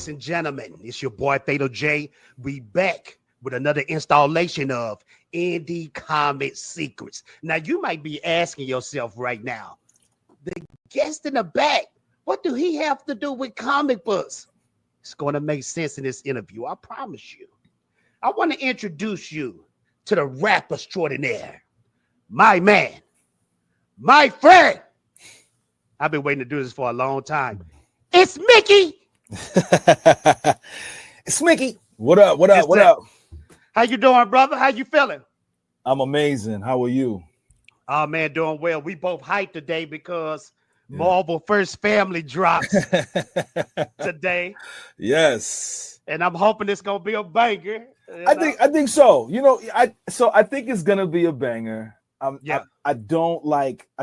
Ladies and gentlemen, it's your boy Fatal J. We back with another installation of Indie Comic Secrets. Now, you might be asking yourself right now, the guest in the back, what do he have to do with comic books? It's going to make sense in this interview, I promise you. I want to introduce you to the rap extraordinaire, my man, my friend. I've been waiting to do this for a long time. It's Mickey. It's Mickey. What up? What up? What up? How you doing, brother? How you feeling? I'm amazing. How are you? Oh man, doing well. We both hyped today because Marvel First Family drops today. Yes. And I'm hoping it's gonna be a banger. I think so. You know, I think it's gonna be a banger. Yeah. I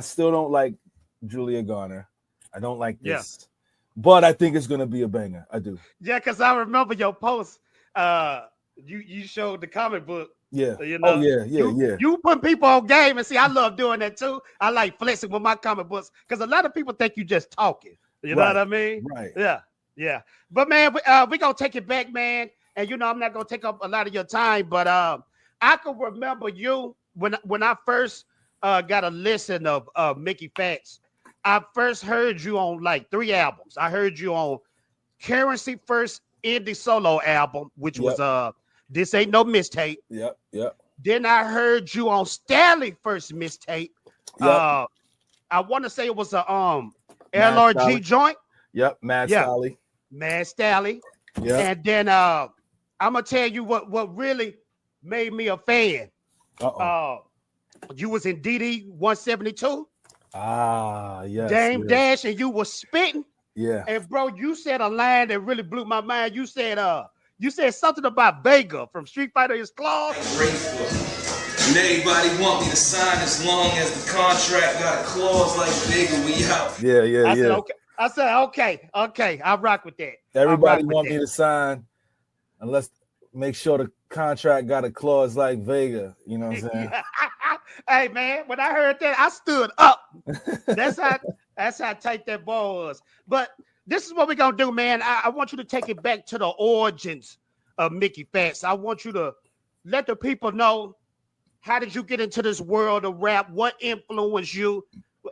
still don't like Julia Garner. I don't like this. Yeah. But I think it's gonna be a banger. I do. Yeah, because I remember your post. You showed the comic book. Yeah. You know, yeah. You put people on game, and see, I love doing that too. I like flexing with my comic books because a lot of people think you just talking. You know what I mean? Right. Yeah. But man, we gonna take it back, man. And you know, I'm not gonna take up a lot of your time, but I can remember you when I first got a listen of Mickey Factz. I first heard you on like 3 albums. I heard you on Currency first indie solo album, which was This Ain't No Mistape. Yep. Then I heard you on Stanley first mistape. I want to say it was a LRG joint. Yep, Mad Stally. Mad Stally. Yeah. And then I'm gonna tell you what really made me a fan. You was in DD 172. Yes. Dame Dash, and you was spitting. Yeah. And bro, you said a line that really blew my mind. You said something about Vega from Street Fighter His Claws. And everybody want me to sign as long as the contract got a clause like Vega, we out. Yeah. I said, okay. I rock with that. Everybody want me to sign unless make sure the contract got a clause like Vega. You know what I'm saying? Hey man, when I heard that, I stood up. That's how tight that ball was. But this is what we're gonna do, man. I want you to take it back to the origins of Mickey Factz. I want you to let the people know, how did you get into this world of rap? What influenced you?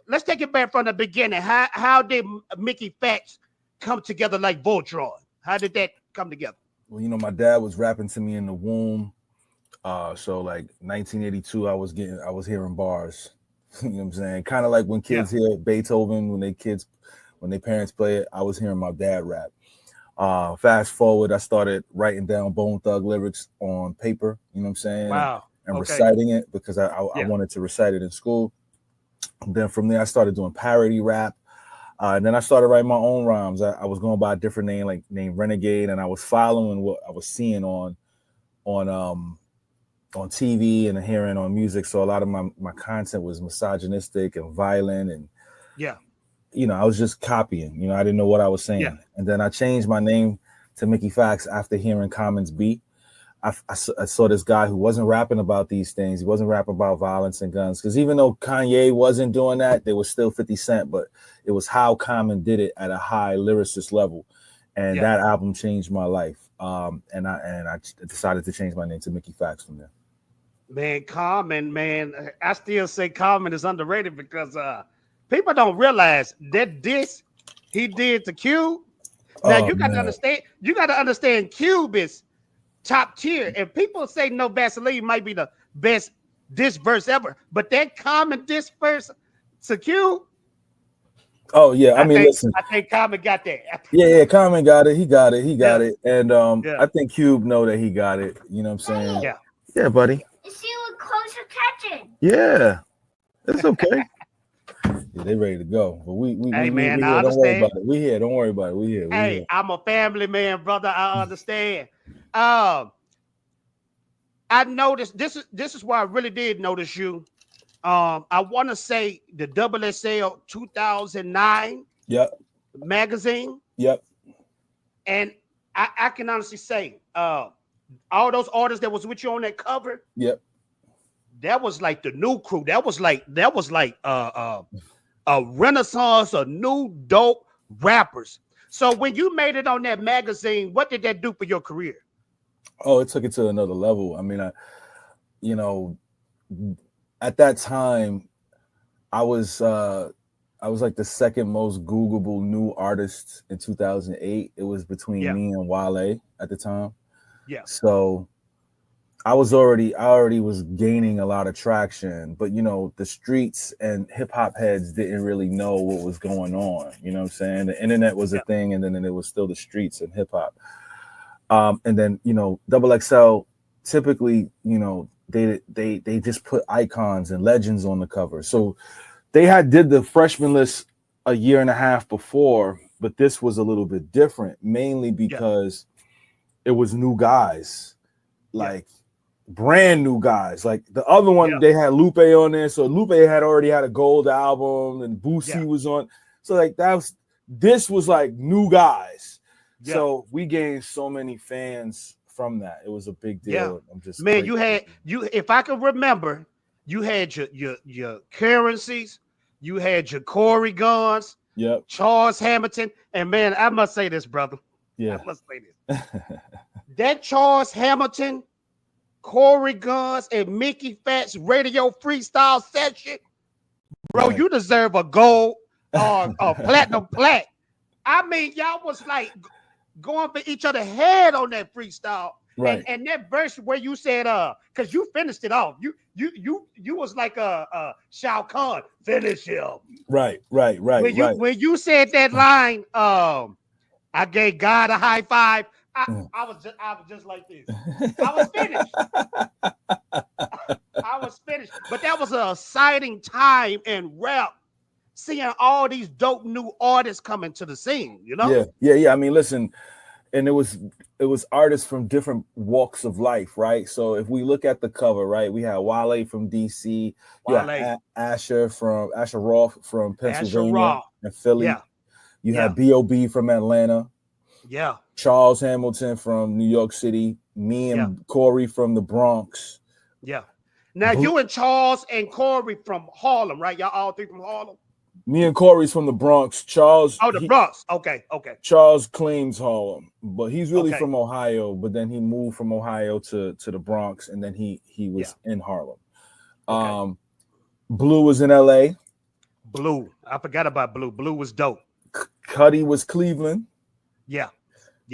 Let's take it back from the beginning. How did Mickey Factz come together like Voltron? How did that come together? Well, you know, my dad was rapping to me in the womb. So like 1982, I was hearing bars. You know what I'm saying? Kind of like when kids hear Beethoven, when their parents play it, I was hearing my dad rap. Fast forward, I started writing down Bone Thug lyrics on paper, you know what I'm saying? Wow. And reciting it because I wanted to recite it in school. And then from there, I started doing parody rap. And then I started writing my own rhymes. I was going by a different name, named Renegade, and I was following what I was seeing on TV and hearing on music. So a lot of my content was misogynistic and violent, and you know, I was just copying. You know, I didn't know what I was saying. And then I changed my name to Mickey Factz after hearing Common's beat. I saw this guy who wasn't rapping about these things. He wasn't rapping about violence and guns, because even though Kanye wasn't doing that, there was still 50 Cent, but it was how Common did it at a high lyricist level. And that album changed my life. And I decided to change my name to Mickey Factz from there. Man, Common, man, I still say Common is underrated because people don't realize that this he did to Cube. Now you got to understand Cube is top tier, and people say No Vaseline might be the best diss verse ever, but that Common diss verse to Cube. Oh yeah, I mean, listen. I think Common got that. Yeah, Common got it. He got it. And I think Cube know that he got it. You know what I'm saying? Yeah, buddy. See what closer catching. Yeah, it's okay. They ready to go. But we hey man, we I here. Don't worry understand. about it. We here. Don't worry about it. We here. Hey, I'm a family man, brother. I understand. I noticed this is why I really did notice you. I want to say the Double XL 2009 magazine. Yep. And I can honestly say, all those artists that was with you on that cover. Yep. That was like the new crew. That was like a renaissance of new dope rappers. So when you made it on that magazine, what did that do for your career? Oh, it took it to another level. I mean, you know, at that time, I was like the second most Googleable new artist in 2008. It was between me and Wale at the time. Yeah. So I already was gaining a lot of traction, but you know, the streets and hip hop heads didn't really know what was going on. You know what I'm saying? The internet was a thing, and then it was still the streets and hip hop. And then, you know, Double XL typically, you know, they just put icons and legends on the cover. So they did the freshman list a year and a half before, but this was a little bit different, mainly because it was new guys, like brand new guys. Like the other one, they had Lupe on there. So Lupe had already had a gold album, and Boosie was on. So like this was like new guys. Yeah. So we gained so many fans from that. It was a big deal. I'm just if I can remember, you had your Currencies, you had your Corey Guns, Charles Hamilton, and man, I must say this, brother. Yeah, I must say this. That Charles Hamilton, Corey Guns, and Mickey Factz radio freestyle session, bro, you deserve a gold or a platinum plaque. I mean, y'all was like going for each other head on that freestyle. Right. And that verse where you said, because you finished it off. You was like Shao Kahn, finish him. Right. When you said that line, I gave God a high five. I was just like this. I was finished. I was finished. But that was an exciting time in rap, seeing all these dope new artists coming to the scene, you know? Yeah. I mean, listen, and it was artists from different walks of life, right? So if we look at the cover, right, we had Wale from DC, Asher Roth from Pennsylvania and Philly. Yeah. You had B.O.B. from Atlanta. Yeah. Charles Hamilton from New York City. Me and Corey from the Bronx. Yeah. Now you and Charles and Corey from Harlem, right? Y'all all three from Harlem? Me and Corey's from the Bronx. Charles. Oh, the Bronx. Okay. Charles claims Harlem, but he's really from Ohio. But then he moved from Ohio to the Bronx, and then he was in Harlem. Okay. Blue was in L.A. Blue. I forgot about Blue. Blue was dope. Cuddy was Cleveland. Yeah.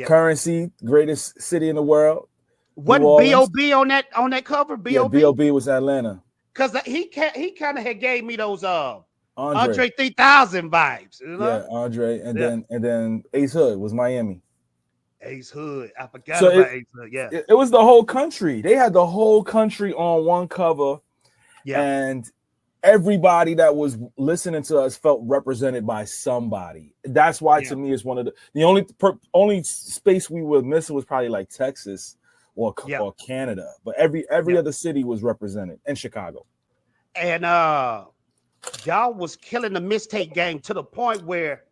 Currency, greatest city in the world. Wasn't B.O.B. on that cover? B.O.B. Yeah, B.O.B. was Atlanta. Because he kind of had gave me those Andre 3000 vibes, you know? Yeah, Andre, and then Ace Hood was Miami. Ace Hood, I forgot about Ace Hood. Yeah, it was the whole country. They had the whole country on one cover, and everybody that was listening to us felt represented by somebody. That's why, to me, it's one of the only space we were missing was probably like Texas or Canada, but every other city was represented, in Chicago. And y'all was killing the mixtape game to the point where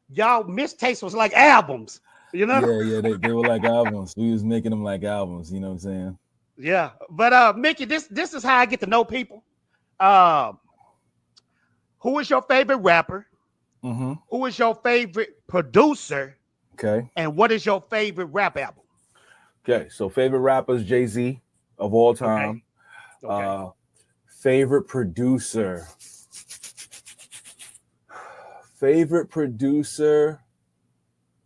y'all mixtapes was like albums, you know? Yeah, they were like albums. We was making them like albums, you know what I'm saying? Yeah, but Mickey, this is how I get to know people. Who is your favorite rapper? Mm-hmm. Who is your favorite producer? Okay. And what is your favorite rap album? Okay, so favorite rappers, Jay-Z of all time. Okay. Favorite producer. Favorite producer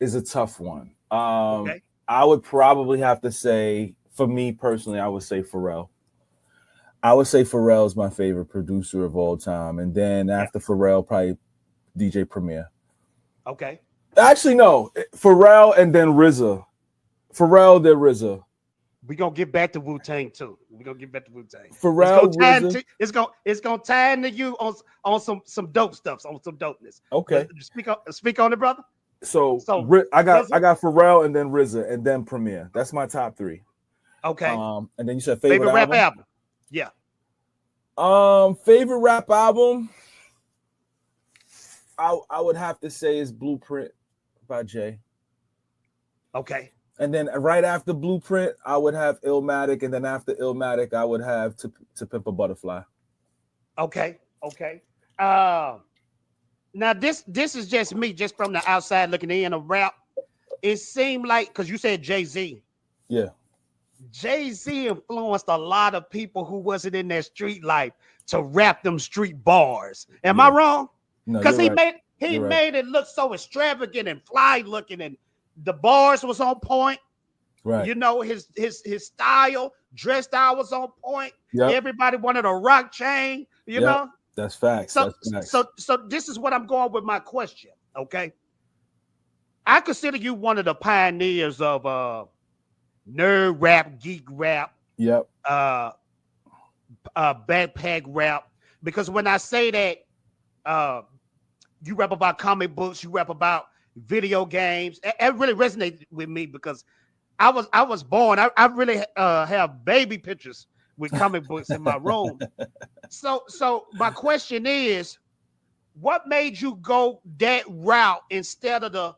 is a tough one. I would probably have to say, for me personally, I would say Pharrell. I would say Pharrell is my favorite producer of all time. And then after Pharrell, probably DJ Premier. Okay. Actually, no. Pharrell and then RZA. Pharrell, then RZA. We're going to get back to Wu-Tang, too. We're going to get back to Wu-Tang. Pharrell, it's going to tie into you on some dope stuff, on some dopeness. Okay. Speak on it, brother. So I got Pharrell and then RZA and then Premier. That's my top three. Okay. And then you said favorite rap album. Yeah. Favorite rap album, I would have to say is Blueprint by Jay. Okay. And then right after Blueprint, I would have Illmatic, and then after Illmatic, I would have To Pimp a Butterfly. Okay. Now this is just me, just from the outside looking in a rap. It seemed like, because you said Jay-Z. Yeah. Jay-Z influenced a lot of people who wasn't in their street life to rap them street bars. Am I wrong? No, because he right. made it look so extravagant and fly looking, and the bars was on point. Right. You know, his style, dress style was on point. Yep. Everybody wanted a rock chain, you know. That's facts. So, That's facts. so this is what I'm going with my question. Okay. I consider you one of the pioneers of nerd rap, geek rap, backpack rap. Because when I say that, you rap about comic books, you rap about video games. It really resonated with me because I was born. I really have baby pictures with comic books in my room. So my question is, what made you go that route instead of the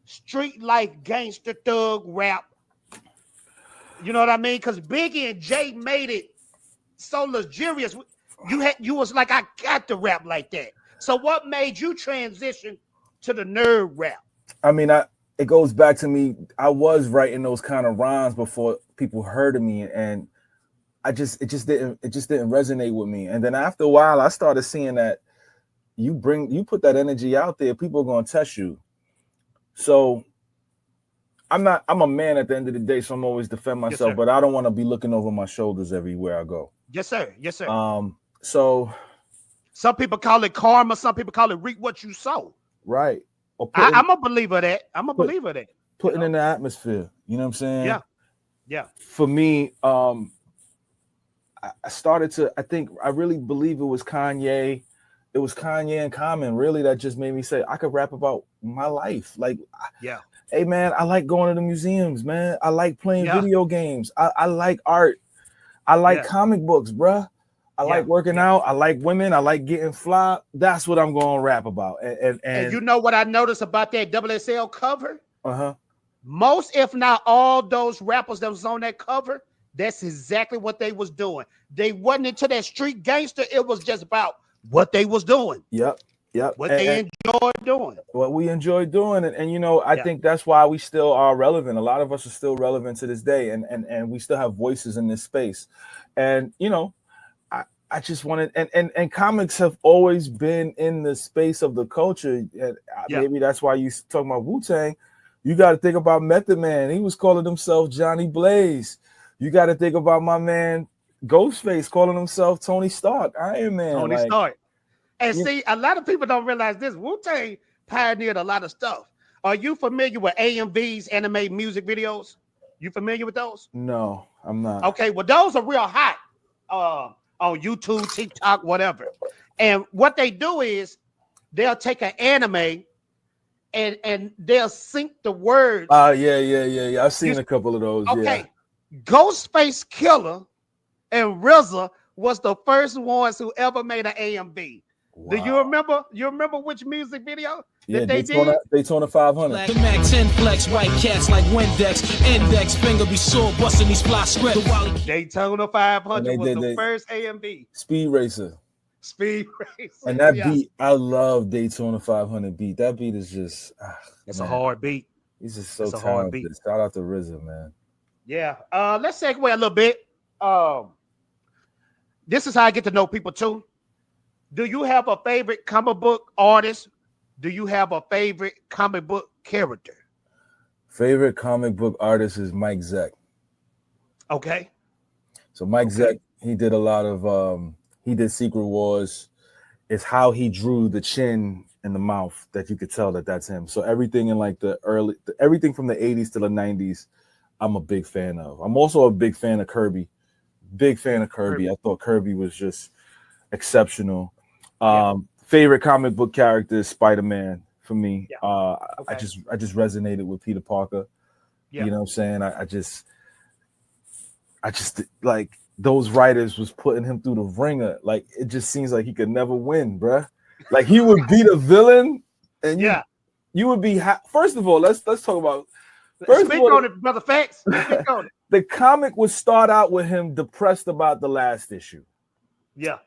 street life gangster thug rap? You know what I mean? Because Biggie and Jay made it so luxurious. You was like, I got to rap like that. So what made you transition to the nerd rap? I mean, it goes back to me. I was writing those kind of rhymes before people heard of me, and it just didn't resonate with me. And then after a while, I started seeing that you put that energy out there, people are gonna test you. So I'm a man at the end of the day, so I'm always defend myself, yes, but I don't want to be looking over my shoulders everywhere I go. Yes, sir. Yes, sir. So some people call it karma, some people call it reap what you sow. Right. I'm a believer of that. I'm a believer of that. Putting in the atmosphere. You know what I'm saying? Yeah. Yeah. For me, I started to, I really believe it was Kanye. It was Kanye and Common really that just made me say I could rap about my life. Like, hey man, I like going to the museums, man. I like playing video games. I like art. I like comic books, bruh. I like working out. I like women. I like getting fly. That's what I'm going to rap about. And you know what I noticed about that XXL cover? Uh-huh. Most, if not all, those rappers that was on that cover, that's exactly what they was doing. They wasn't into that street gangster. It was just about what they was doing. Yep. What they enjoyed doing. What we enjoy doing. And you know, I think that's why we still are relevant. A lot of us are still relevant to this day. And we still have voices in this space. And, you know, I just wanted, and comics have always been in the space of the culture. And maybe that's why you talking about Wu-Tang. You got to think about Method Man. He was calling himself Johnny Blaze. You got to think about my man Ghostface calling himself Tony Stark, Iron Man. Tony Stark. And see, a lot of people don't realize this. Wu-Tang pioneered a lot of stuff. Are you familiar with AMVs, anime music videos? You familiar with those? No, I'm not. Okay, well, those are real hot on YouTube, TikTok, whatever. And what they do is they'll take an anime and they'll sync the words. Yeah. I've seen a couple of those. Okay. Yeah. Ghostface Killer and RZA was the first ones who ever made an AMV. Wow. Do you remember? You remember which music video that they did? Daytona 500. The Mac 10 flex, white cats like Windex, index finger be sore, busting these fly script. Daytona 500 was the first AMV. Speed Racer. And that beat, I love Daytona 500 beat. That beat is just, it's a hard beat. He's just so talented. Shout out to RZA, man. Yeah. Let's segue a little bit. This is how I get to know people too. Do you have a favorite comic book artist? Do you have a favorite comic book character? Favorite comic book artist is Mike Zeck. Okay. So Mike Zeck, he did a lot of he did Secret Wars. It's how he drew the chin and the mouth that you could tell that that's him. So everything in like everything from the 80s to the 90s, I'm a big fan of. I'm also a big fan of Kirby. Big fan of Kirby. I thought Kirby was just exceptional. Favorite comic book character is Spider-Man for me. I just resonated with Peter Parker. You know what I'm saying? I just like those writers was putting him through the ringer. Like it just seems like he could never win, bruh. Like he would beat a villain, and you would be first of all. Let's talk about. Speak on it, brother Factz. Speak on it. The comic would start out with him depressed about the last issue. Yeah.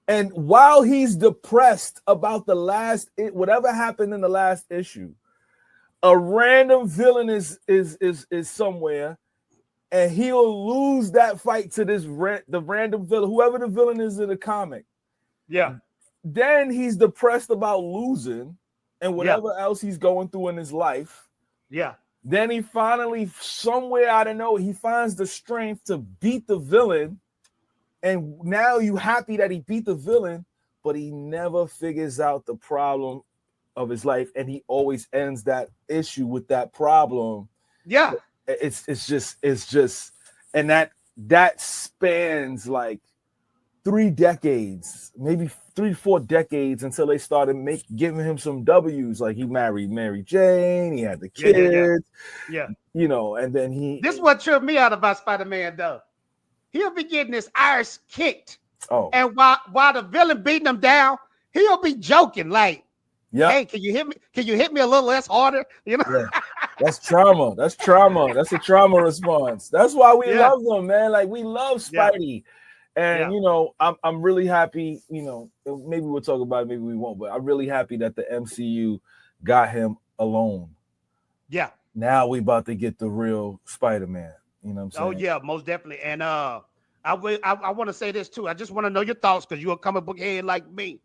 And while he's depressed about whatever happened in the last issue, a random villain is somewhere, and he'll lose that fight to the random villain, whoever the villain is in the comic. Yeah. Then he's depressed about losing and whatever else he's going through in his life. Yeah. Then he finally, somewhere out of nowhere, he finds the strength to beat the villain. And now you happy that he beat the villain, but he never figures out the problem of his life, and he always ends that issue with that problem. Yeah, it's just, and that spans like 3 decades, maybe 3-4 decades, until they started giving him some W's. Like he married Mary Jane, he had the kids, you know, and then this is what tripped me out about Spider-Man though. He'll be getting his arse kicked. Oh, and while the villain beating him down, he'll be joking like, hey, can you hit me? Can you hit me a little less harder? You know, that's trauma. That's trauma. That's a trauma response. That's why we love them, man. Like we love Spidey. And you know, I'm really happy, you know, maybe we'll talk about it, maybe we won't, but I'm really happy that the MCU got him alone. Yeah. Now we about to get the real Spider-Man. You know what I'm saying? Oh yeah, most definitely. And I want to say this too. I just want to know your thoughts because you're a comic book head like me.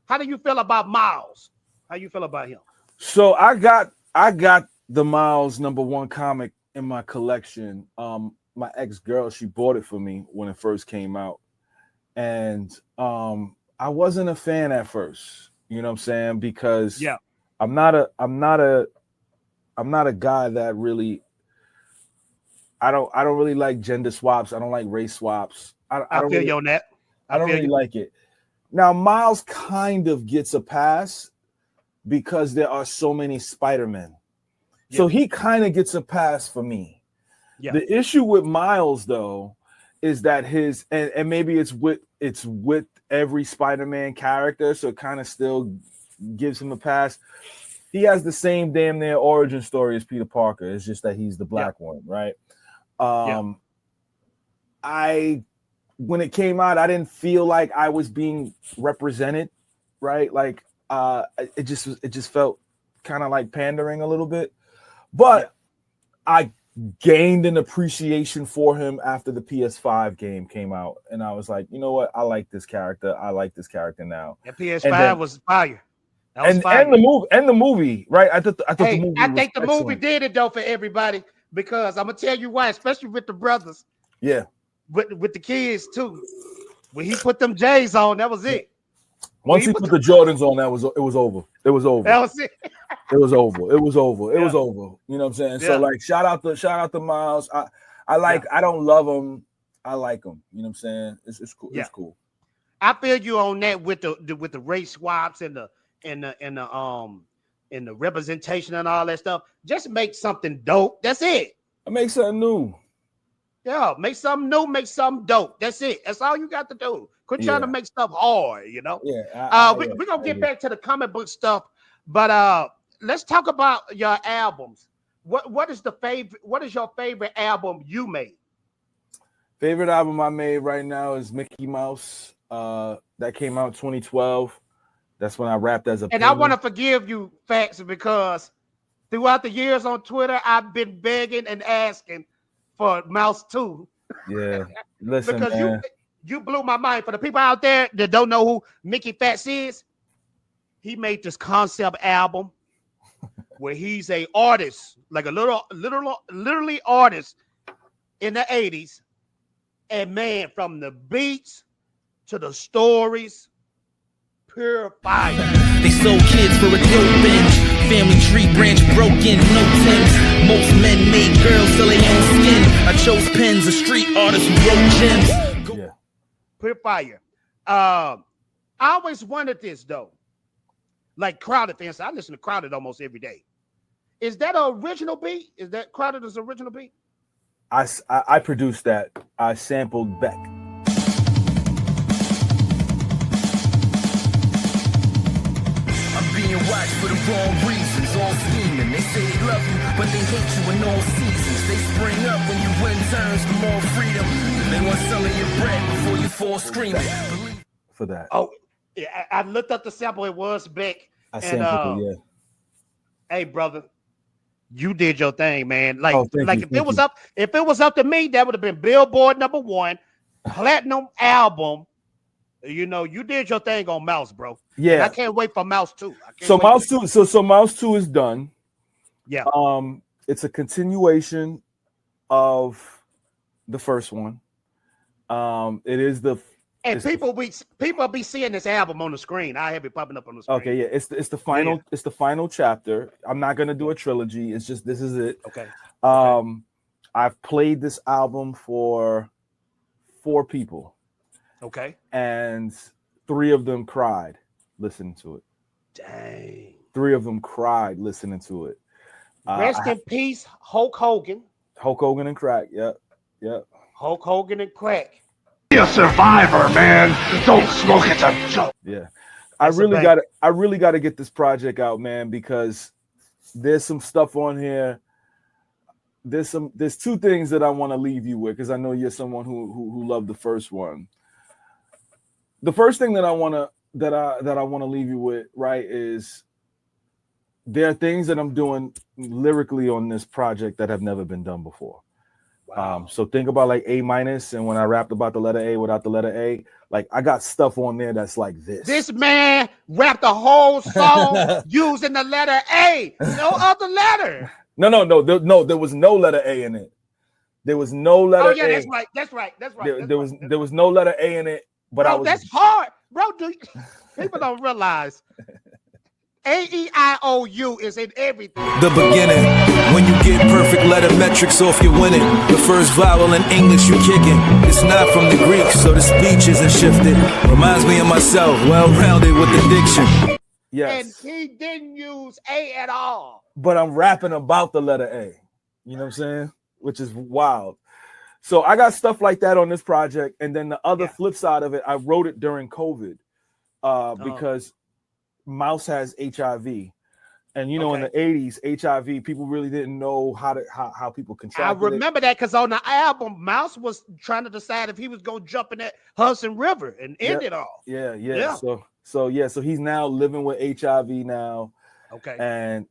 How do you feel about Miles? How you feel about him? So I got the Miles #1 comic in my collection. My ex-girl, she bought it for me when it first came out. And I wasn't a fan at first. You know what I'm saying? Because I'm not a guy that really I don't really like gender swaps. I don't like race swaps. I don't feel really, you on that. I don't really like it. Now Miles kind of gets a pass because there are so many Spider-Men. So he kind of gets a pass for me. Yeah. The issue with Miles though is that his and maybe it's with every Spider-Man character, so it kind of still gives him a pass. He has the same damn near origin story as Peter Parker. It's just that he's the black one, right? When it came out, I didn't feel like I was being represented, right? Like it just felt kind of like pandering a little bit. But I gained an appreciation for him after the PS5 game came out, and I was like, you know what? I like this character. I like this character now. The PS5 was fire. And the movie, right? I think the movie did it though for everybody, because I'm gonna tell you why, especially with the brothers. Yeah. With the kids too. When he put them J's on, that was it. Once he put the Jordans on, it was over. It was over. That was it. It was over. It was over. It was over. You know what I'm saying? Yeah. So like, shout out to Miles. I like. I don't love him. I like him. You know what I'm saying? It's cool. Yeah. It's cool. I feel you on that with the race swaps and the representation and all that stuff. Just make something dope. That's it. Make something new. Yeah, make something new, make something dope. That's it. That's all you got to do. Quit trying to make stuff hard, you know? Yeah. We're gonna get back to the comic book stuff, but let's talk about your albums. What is your favorite album you made? Favorite album I made right now is Mickey Mouse. That came out 2012. That's when I rapped as a And I want to forgive you, Factz, because throughout the years on Twitter, I've been begging and asking for Mouse 2. Yeah. Listen, because man. You blew my mind. For the people out there that don't know who Mickey Factz is, he made this concept album where he's a artist, like a literally artist in the 80s. And man, from the beats to the stories, pure fire. They sold kids for a dope binge. Family tree branch broken, no Timbs. Most men made girls sell their own skin. I chose pens, a street artist who wrote gems. Yeah. Pure fire. I always wondered this though. Like Crowded fans, I listen to Crowded almost every day. Is that an original beat? Is that Crowded's original beat? I produced that. I sampled Beck. Being watched for the wrong reasons, all scheming. They say they love you, but they hate you in all seasons. They spring up when you win turns to more freedom. They want some of your bread before you fall screaming. for that. Oh, yeah, I looked up the sample. It was Beck. I sampled it, yeah. Hey, brother, you did your thing, man. Like, if it was up to me, that would have been Billboard #1, platinum album. You know, you did your thing on Mouse, bro. Yeah, and I can't wait for Mouse 2. So Mouse 2, so Mouse 2 is done. Yeah. It's a continuation of the first one. It is the and people be seeing this album on the screen. I have it popping up on the screen. Okay, yeah, it's the final it's the final chapter. I'm not gonna do a trilogy. It's just this is it. Okay. I've played this album for 4 people. Okay. And 3 of them cried listening to it. Dang. 3 of them cried listening to it. Rest in peace, Hulk Hogan. Hulk Hogan and crack. Yep. Hulk Hogan and crack. Be a survivor, man. Don't smoke, it's a joke. Yeah. I really got to get this project out, man, because there's some stuff on here. There's 2 things that I want to leave you with, because I know you're someone who loved the first one. The first thing that I want to leave you with, right, is there are things that I'm doing lyrically on this project that have never been done before. Wow. So think about like A-, and when I rapped about the letter A without the letter A, like I got stuff on there that's like this. This man rapped a whole song using the letter A, no other letter. No, there was no letter A in it. There was no letter A. Oh yeah, that's right. There was no letter A in it, but bro, that's hard, bro. People don't realize A-E-I-O-U is in everything. The beginning, when you get perfect letter metrics off, you're winning. The first vowel in English you kicking. It's not from the Greek, so the speech isn't shifted. Reminds me of myself, well-rounded with the diction. Yes. And he didn't use A at all. But I'm rapping about the letter A. You know what I'm saying? Which is wild. So I got stuff like that on this project. And then the other flip side of it, I wrote it during COVID because Mouse has HIV. And you know, in the 80s, HIV, people really didn't know how people contracted it. I remember that because on the album, Mouse was trying to decide if he was going to jump in that Hudson River and end it all. Yeah. So he's now living with HIV now. Okay. And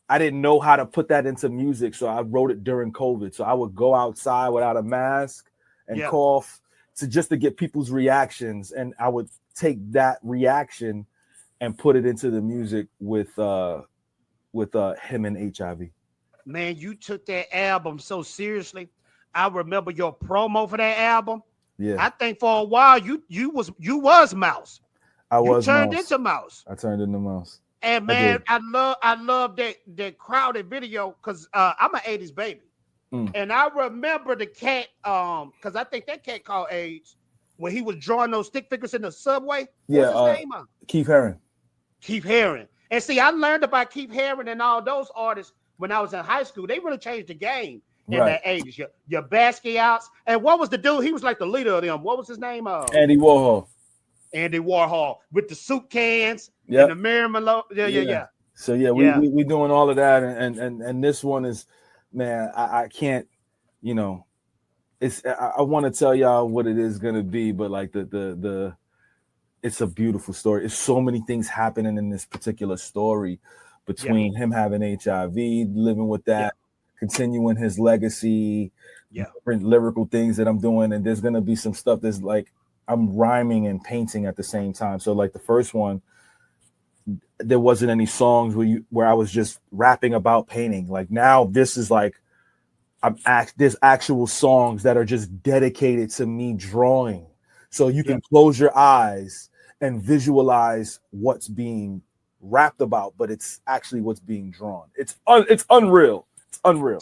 I didn't know how to put that into music, so I wrote it during COVID. So I would go outside without a mask and cough just to get people's reactions, and I would take that reaction and put it into the music with him and HIV. Man, you took that album so seriously. I remember your promo for that album. Yeah. I think for a while you was Mouse. You turned into Mouse. I turned into Mouse. And man, I love that crowded video because I'm an 80s baby. And I remember the cat, because I think that cat called AIDS when he was drawing those stick figures in the subway. What's his name? Keith Haring. Keith Haring. And see, I learned about Keith Haring and all those artists when I was in high school. They really changed the game in the 80s. Your Basquiat's. And what was the dude? He was like the leader of them. What was his name? Andy Warhol. Andy Warhol with the soup cans and the Merriman. Yeah. So we doing all of that, and this one is, man, I can't, I want to tell y'all what it is gonna be, but like the it's a beautiful story. It's so many things happening in this particular story between him having HIV, living with that, continuing his legacy, different lyrical things that I'm doing, and there's gonna be some stuff that's like I'm rhyming and painting at the same time. So like the first one, there wasn't any songs where I was just rapping about painting. Like now this is like there's actual songs that are just dedicated to me drawing. So you can close your eyes and visualize what's being rapped about, but it's actually what's being drawn. It's unreal. It's unreal.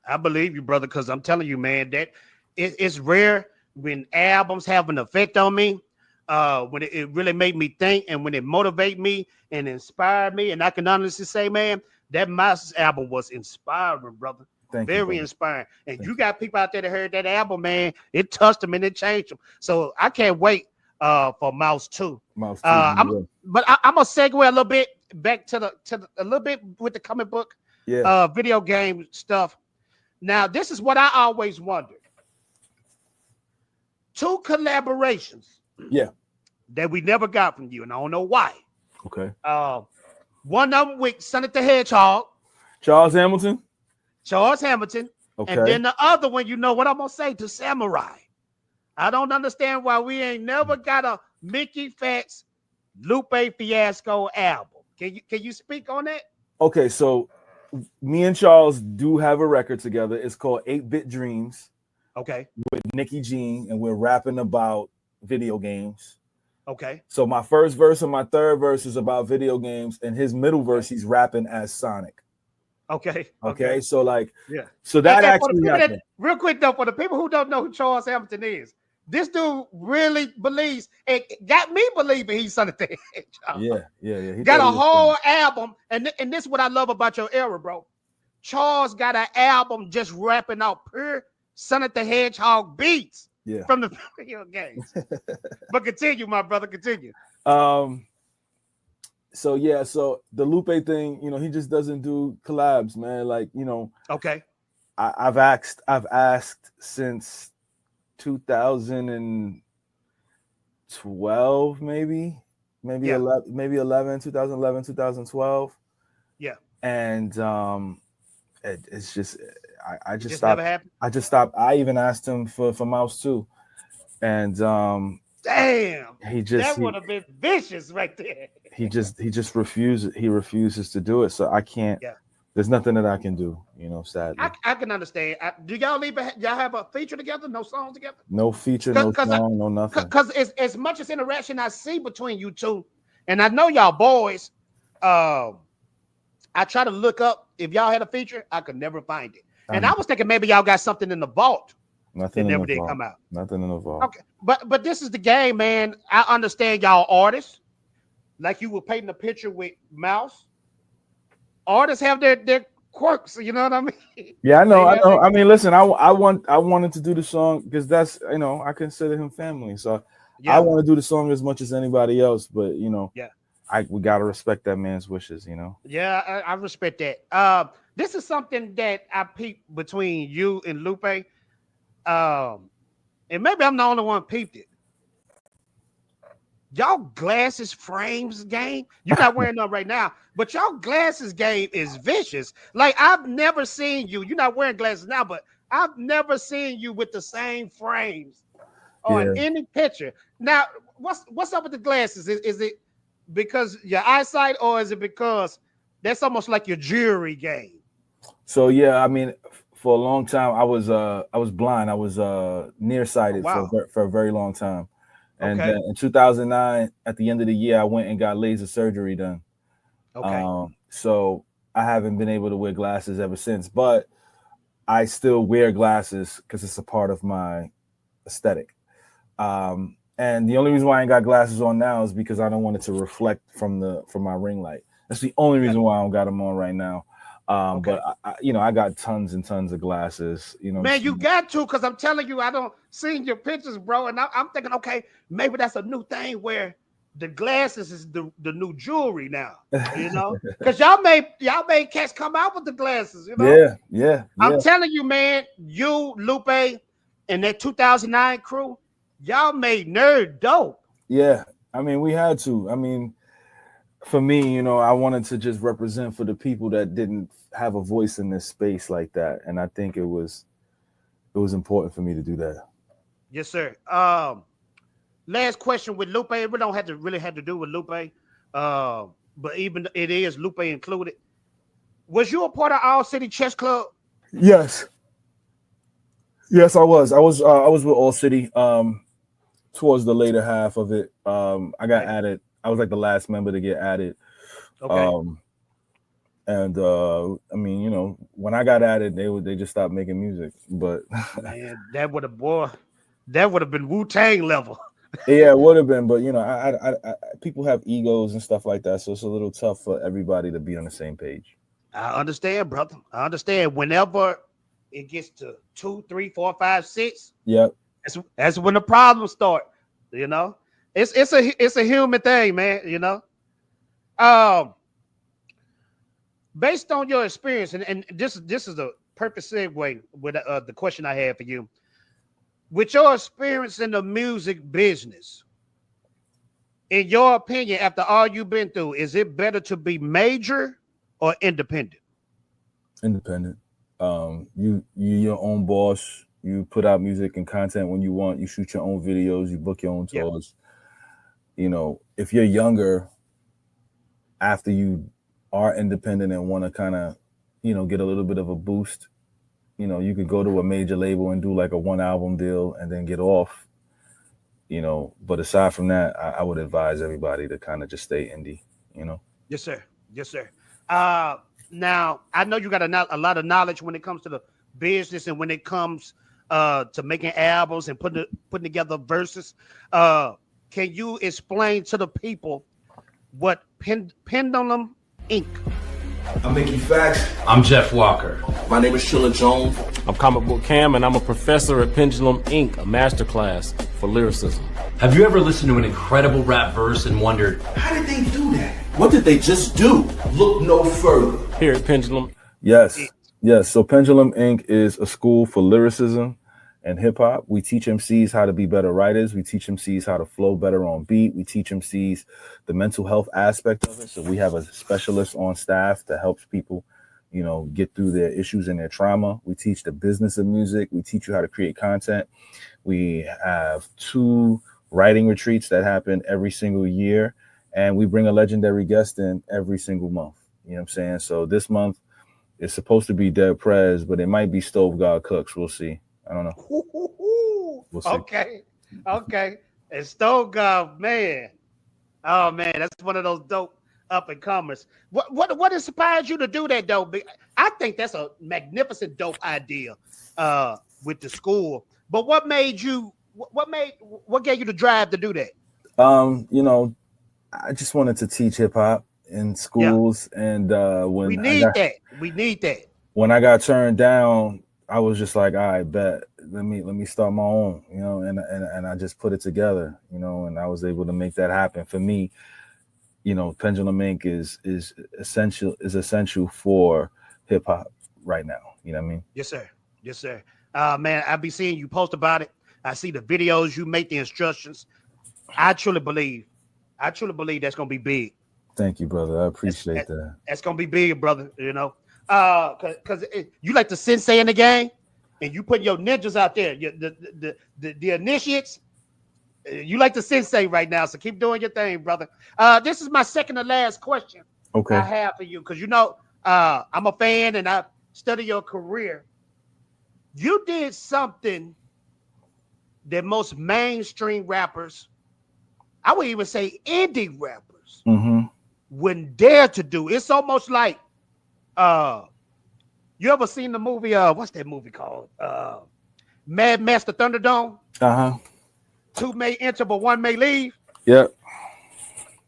I believe you, brother, because I'm telling you, man, that it's rare when albums have an effect on me. When it really made me think, and when it motivate me and inspire me, and I can honestly say, man, that Mouse album was inspiring, brother. Very inspiring. And you got people out there that heard that album, man. It touched them and it changed them. So I can't wait for Mouse 2. But I'm gonna segue a little bit back to a little bit with the comic book, video game stuff. Now, this is what I always wondered. 2 collaborations Yeah. That we never got from you, and I don't know why. Okay. One of them with Sonic the Hedgehog. Charles Hamilton. Okay. And then the other one, you know what I'm gonna say to Samurai. I don't understand why we ain't never got a Mickey Factz Lupe Fiasco album. Can you speak on that? Okay, so me and Charles do have a record together. It's called 8-Bit Dreams. Okay. With Nikki Jean, and we're rapping about video games. Okay. So my first verse and my third verse is about video games, and his middle verse he's rapping as Sonic. Okay. So like, yeah. So that actually happened. Real quick though, for the people who don't know who Charles Hamilton is, this dude really believes, it got me believing he's Sonic the Hedgehog. Yeah. He got a whole album, and this is what I love about your era, bro. Charles got an album just rapping out pure Sonic the Hedgehog beats from the video games. But continue, my brother, continue. So the Lupe thing, you know, he just doesn't do collabs, man. Like, you know, okay. I've asked since 2012, maybe 2011, 2012. Yeah. And it's just I just stopped. Never happened? I just stopped. I even asked him for Mouse too. And damn, that would have been vicious right there. He just refuses to do it. So I can't. Yeah. There's nothing that I can do, you know, sadly. I can understand. Do y'all have a feature together? No songs together? No feature, no song, no nothing. Because as much as interaction I see between you two, and I know y'all boys, I try to look up if y'all had a feature, I could never find it. And I was thinking maybe y'all got something in the vault. Nothing that never did come out. Nothing in the vault. Okay, but this is the game, man. I understand y'all artists. Like you were painting a picture with Mouse. Artists have their quirks, you know what I mean? Yeah, I know. I mean, listen, I wanted to do the song because that's, you know, I consider him family. So I want to do the song as much as anybody else, but you know, we gotta respect that man's wishes, you know. Yeah, I respect that. This is something that I peeped between you and Lupe. And maybe I'm the only one peeped it. Y'all glasses frames game. You're not wearing them right now, but y'all glasses game is vicious. Like I've never seen you. You're not wearing glasses now, but I've never seen you with the same frames on any picture. Now, what's up with the glasses? Is it because your eyesight, or is it because that's almost like your jewelry game? So I mean, for a long time I was blind. I was nearsighted for a very long time. And then in 2009, at the end of the year, I went and got laser surgery done. Okay. So I haven't been able to wear glasses ever since, but I still wear glasses because it's a part of my aesthetic. And the only reason why I ain't got glasses on now is because I don't want it to reflect from my ring light. That's the only reason why I don't got them on right now. But I got tons and tons of glasses. You know, man, you got to, because I'm telling you, I don't see your pictures, bro, and I'm thinking, okay, maybe that's a new thing where the glasses is the new jewelry now. You know, because y'all made cats come out with the glasses. You know, yeah. I'm telling you, man, you, Lupe, and that 2009 crew, y'all made nerd dope. Yeah, I mean, we had to. I mean, for me, you know, I wanted to just represent for the people that didn't have a voice in this space like that, and I think it was important for me to do that. Yes, sir. Last question with Lupe. We don't have to do with Lupe, but even it is Lupe included. Was you a part of All City Chess Club? Yes, I was. I was with All City. Towards the later half of it, I got added. I was like the last member to get added. Okay. And I mean, you know, when I got added, they just stopped making music. But man, that would have been Wu-Tang level. Yeah, it would have been. But you know, I people have egos and stuff like that, so it's a little tough for everybody to be on the same page. I understand, brother. I understand. Whenever it gets to 2, 3, 4, 5, 6, yep, that's when the problems start. You know, it's a human thing, man. You know, based on your experience, and this is a perfect segue with the question I have for you. With your experience in the music business, in your opinion, after all you've been through, is it better to be major or independent? Independent. You your own boss. You put out music and content when you want. You shoot your own videos. You book your own tours. You know, if you're younger, after you are independent and want to kind of, you know, get a little bit of a boost, you know, you could go to a major label and do like a 1-album deal and then get off. You know, but aside from that, I would advise everybody to kind of just stay indie. You know. Yes, sir. Yes, sir. Now I know you got a lot of knowledge when it comes to the business and when it comes to making albums and putting together verses. Can you explain to the people what Pendulum Inc. I'm Mickey Factz. I'm Jeff Walker. My name is Trilla Jones. I'm Comic Book Cam, and I'm a professor at Pendulum Inc., a masterclass for lyricism. Have you ever listened to an incredible rap verse and wondered, how did they do that? What did they just do? Look no further. Here at Pendulum? Yes. So Pendulum Inc. is a school for lyricism and hip hop. We teach MCs how to be better writers. We teach MCs how to flow better on beat. We teach MCs the mental health aspect of it. So we have a specialist on staff that helps people, you know, get through their issues and their trauma. We teach the business of music. We teach you how to create content. We have 2 writing retreats that happen every single year. And we bring a legendary guest in every single month. You know what I'm saying? So this month it's supposed to be Dead Prez, but it might be Stove God Cooks. We'll see. I don't know. We'll see. Okay. And Stove God, man. Oh man, that's one of those dope up and comers. What inspired you to do that though? I think that's a magnificent dope idea with the school. But what gave you the drive to do that? You know, I just wanted to teach hip hop in schools, and when we need that. When I got turned down, I was just like, all right, bet. Let me start my own, you know, and I just put it together, you know, and I was able to make that happen. For me, you know, Pendulum Inc. is essential for hip hop right now. You know what I mean? Yes, sir. Man, I be seeing you post about it. I see the videos you make, the instructions. I truly believe that's gonna be big. Thank you, brother. I appreciate that. That's gonna be big, brother. You know, because you like the sensei in the game, and you put your ninjas out there, the initiates. You like the sensei right now, so keep doing your thing, brother. This is my second to last question. Okay. I have for you, because you know I'm a fan and I study your career. You did something that most mainstream rappers, I would even say indie rappers, wouldn't dare to do. It's almost like you ever seen the movie? What's that movie called? Mad Master Thunderdome. 2 may enter, but 1 may leave. Yep.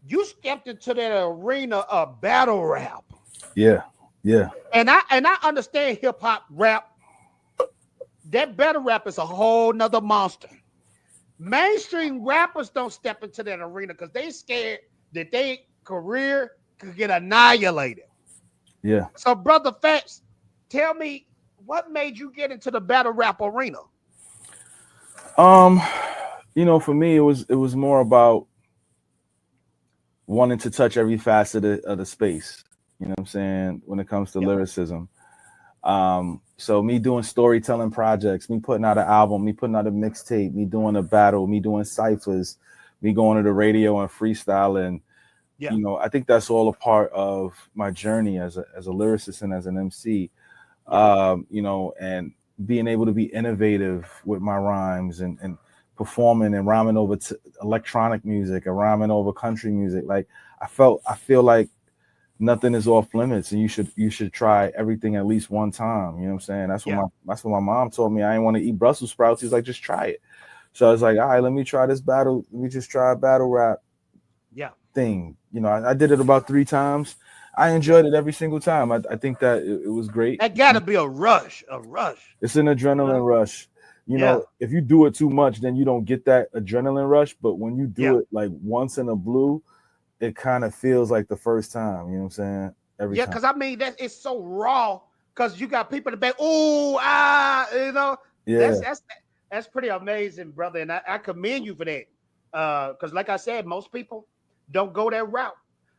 You stepped into that arena of battle rap. Yeah. And I understand hip hop rap. That battle rap is a whole nother monster. Mainstream rappers don't step into that arena because they scared that their career could get annihilated. Yeah. So, Brother Factz, tell me, what made you get into the battle rap arena? You know, for me, it was more about wanting to touch every facet of the space. You know what I'm saying? When it comes to lyricism. So me doing storytelling projects, me putting out an album, me putting out a mixtape, me doing a battle, me doing ciphers, me going to the radio and freestyling. You know, I think that's all a part of my journey as a lyricist and as an MC. You know, and being able to be innovative with my rhymes and performing and rhyming over electronic music and rhyming over country music. Like I feel like nothing is off limits, and you should try everything at least one time. You know what I'm saying? That's what my mom told me. I didn't want to eat Brussels sprouts. She's like, just try it. So I was like, all right, let me try this battle. Let me just try a battle rap thing. You know, I did it about 3 times. I enjoyed it every single time. I think that it was great. That gotta be a rush. It's an adrenaline rush. You know, if you do it too much, then you don't get that adrenaline rush. But when you do it like once in a blue, it kind of feels like the first time. You know what I'm saying? Every time. Because I mean that it's so raw. Because you got people to be, you know. Yeah. That's pretty amazing, brother, and I commend you for that. Because like I said, most people don't go that route.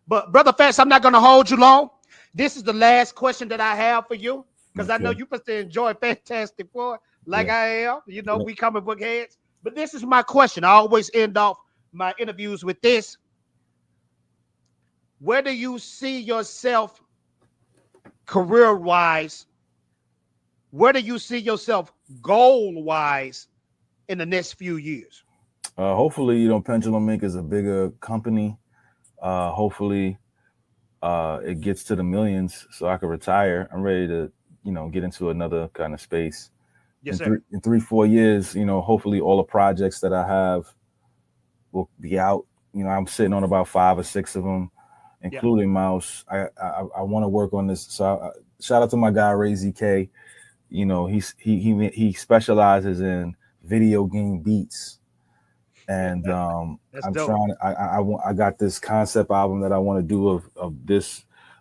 But Brother Factz, I'm not going to hold you long. This is the last question that I have for you, because I know you must enjoy Fantastic Four like I am. You know, we comic book heads. But this is my question. I always end off my interviews with this. Where do you see yourself career-wise? Where do you see yourself goal-wise in the next few years? Hopefully, you know, Pendulum Inc. is a bigger company. Hopefully, it gets to the millions so I can retire. I'm ready to, you know, get into another kind of space. Yes, sir. In 3-4 years, you know, hopefully all the projects that I have will be out. You know, I'm sitting on about 5 or 6 of them, including Mouse. I want to work on this. So shout out to my guy Ray ZK. You know, he specializes in video game beats, and I'm dope. Trying. I got this concept album that I want to do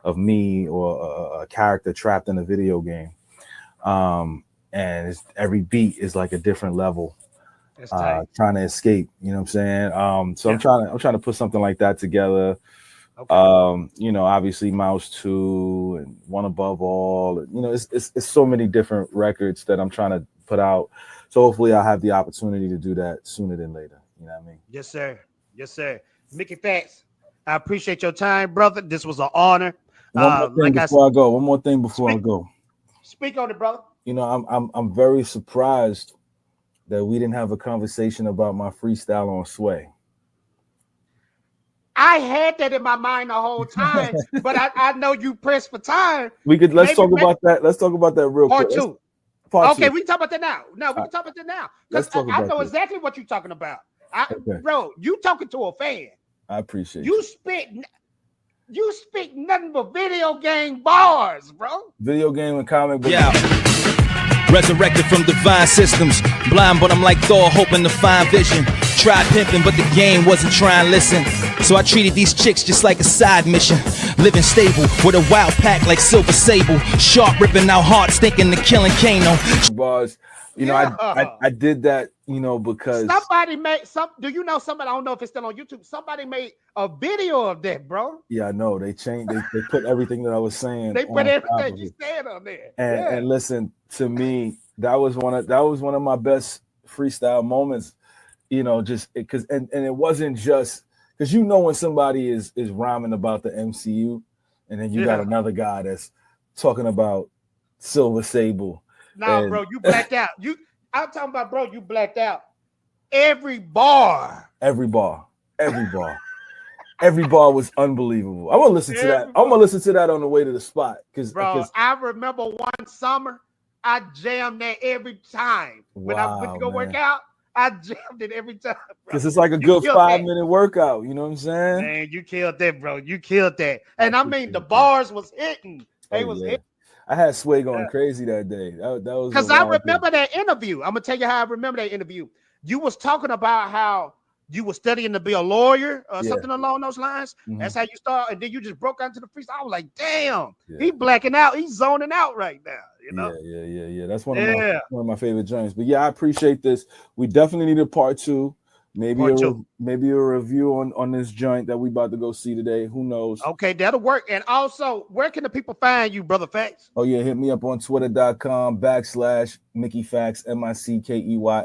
of me or a character trapped in a video game. And every beat is like a different level, trying to escape. You know what I'm saying? So I'm trying to put something like that together. Okay. You know, obviously Mouse 2 and One Above All. You know, it's so many different records that I'm trying to put out. So hopefully I'll have the opportunity to do that sooner than later. You know what I mean? Yes, sir. Yes, sir. Mickey Factz, I appreciate your time, brother. This was an honor. One more thing before I go. Speak on it, brother. You know, I'm very surprised that we didn't have a conversation about my freestyle on Sway. I had that in my mind the whole time, but I know you pressed for time. Let's talk about that. Let's talk about that real quick. Part 2. We can talk about that now. No, we can talk about that now. Because I know exactly what you're talking about. Bro, you talking to a fan. I appreciate you. You speak nothing but video game bars, bro. Video game and comic book. Yeah. Resurrected from divine systems. Blind, but I'm like Thor, hoping to find vision. Tried pimping, but the game wasn't trying to listen. So I treated these chicks just like a side mission. Living stable with a wild pack like Silver Sable. Sharp ripping out hearts, thinking the killing Kano. Bars. You know, I did that, you know, because somebody made some. Do you know somebody? I don't know if it's still on YouTube. Somebody made a video of that, bro. Yeah, I know. They changed. They put everything that I was saying. They put everything you said on there. And listen, to me, that was one of my best freestyle moments. You know, just because and it wasn't just because you know when somebody is rhyming about the MCU, and then you got another guy that's talking about Silver Sable. Nah, bro, you blacked out. I'm talking about, bro, you blacked out. Every bar was unbelievable. I'm gonna listen to that. I'm gonna listen to that on the way to the spot. Bro, I remember one summer, I jammed that every time. When I went to go work out, I jammed it every time. Because it's like a good 5-minute workout. You know what I'm saying? Man, you killed that, bro. You killed that. And I mean, the bars was hitting. They was hitting. I had Sway going crazy that day. That was because I remember that interview. I'm gonna tell you how I remember that interview. You was talking about how you were studying to be a lawyer or something along those lines. Mm-hmm. That's how you start, and then you just broke out into the freestyle. I was like, damn, he blacking out, he's zoning out right now. You know? Yeah. That's one of my favorite joints. But yeah, I appreciate this. We definitely need a part 2. Maybe a review on this joint that we about to go see today. Who knows? Okay, that'll work. And also, where can the people find you, Brother Factz? Oh yeah, hit me up on twitter.com/Mickey Factz,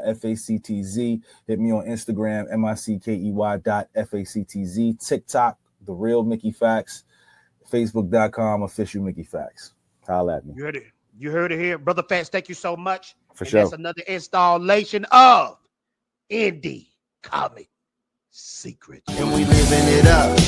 MICKEYFACTZ. Hit me on Instagram, MICKEY.FACTZ. TikTok, The Real Mickey Factz. Facebook.com, official Mickey Factz. Holla at me. You heard it here. Brother Factz, thank you so much. For sure. That's another installation of Indie Comic Secrets. And we living it up.